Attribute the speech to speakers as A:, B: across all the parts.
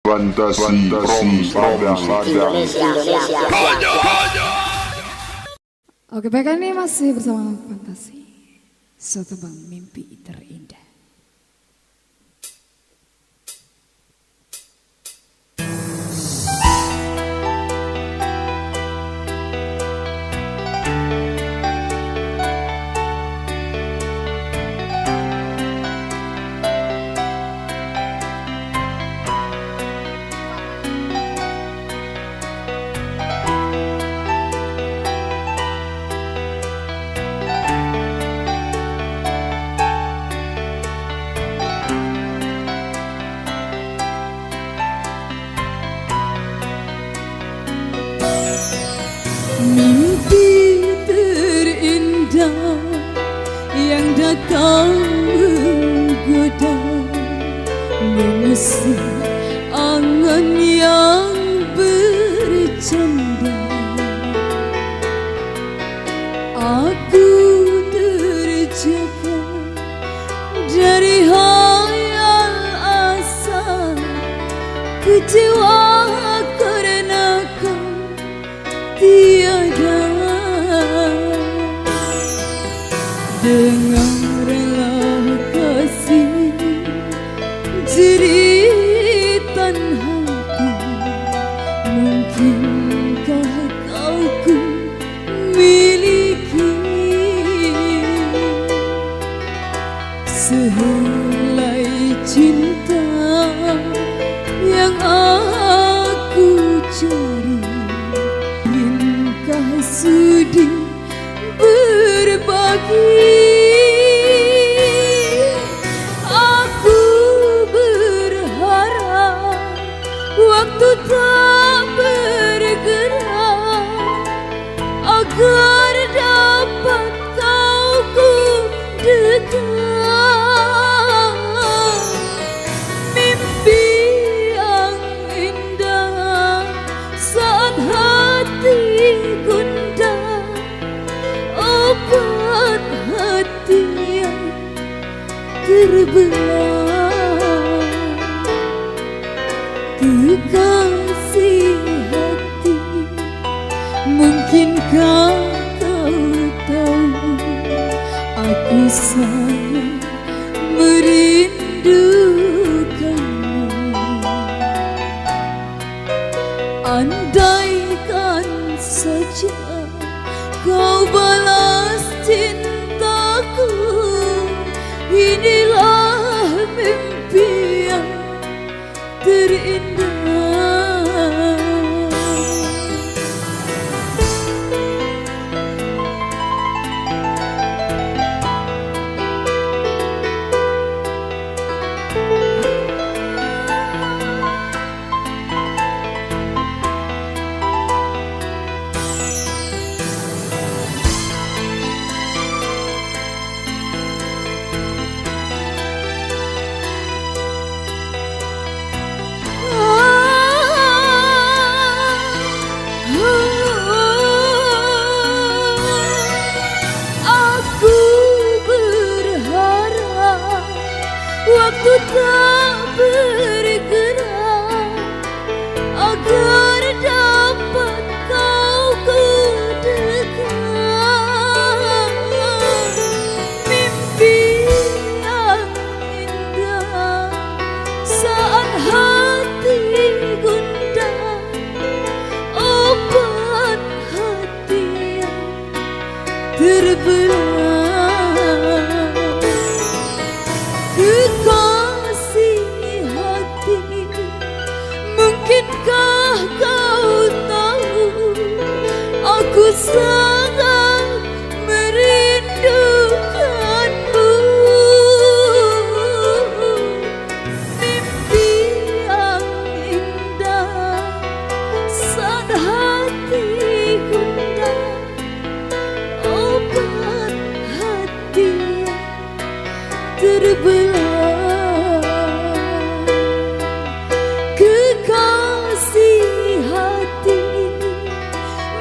A: Fantasi Indonesia.
B: Oke, baik, ini masih bersama Fantasi. Setebang mimpi terindah.
C: Mimpi terindah yang datang menggoda, mengusik angan yang bercanda. Aku terjaga dari hayal asa, kecewa karena kau tiada. Dengarlah kasih jeritan hati, mungkinkah kau ku miliki sehelai cinta yang aku cari. Ingkah sudi berbagi? Aku berharap waktu tak bergerak agar dapat kau ku dekat. Mimpi yang indah saat hati gundah, obat hati yang terbelah. Kekasih hati, mungkinkah kau tahu aku sangat merindukanmu. Andaikan saja kau balas cintaku, inilah mimpi yang terindah. Waktu tak bergerak agar dapat kau ku dekat. Mimpi yang indah saat hati gundah, obat hati yang terbelah. Kekasih hati, mungkinkah kau tahu aku sangat merindukanmu. Mimpi yang indah saat hati gundah, obat hati yang terbelah. Kekasih hati,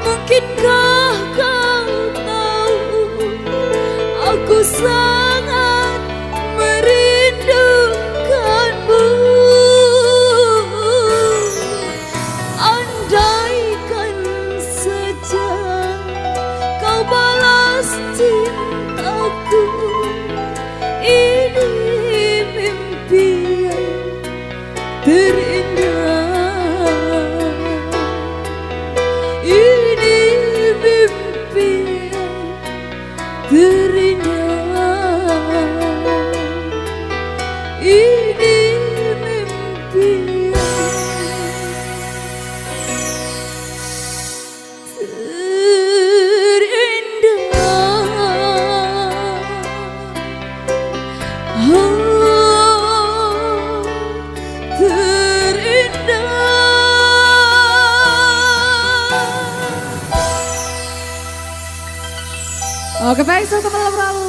C: mungkinkah kau tahu aku sangat merindukanmu. terindah. Ini mimpi terindah. Ini mimpi
B: Oke baik, satu malam lalu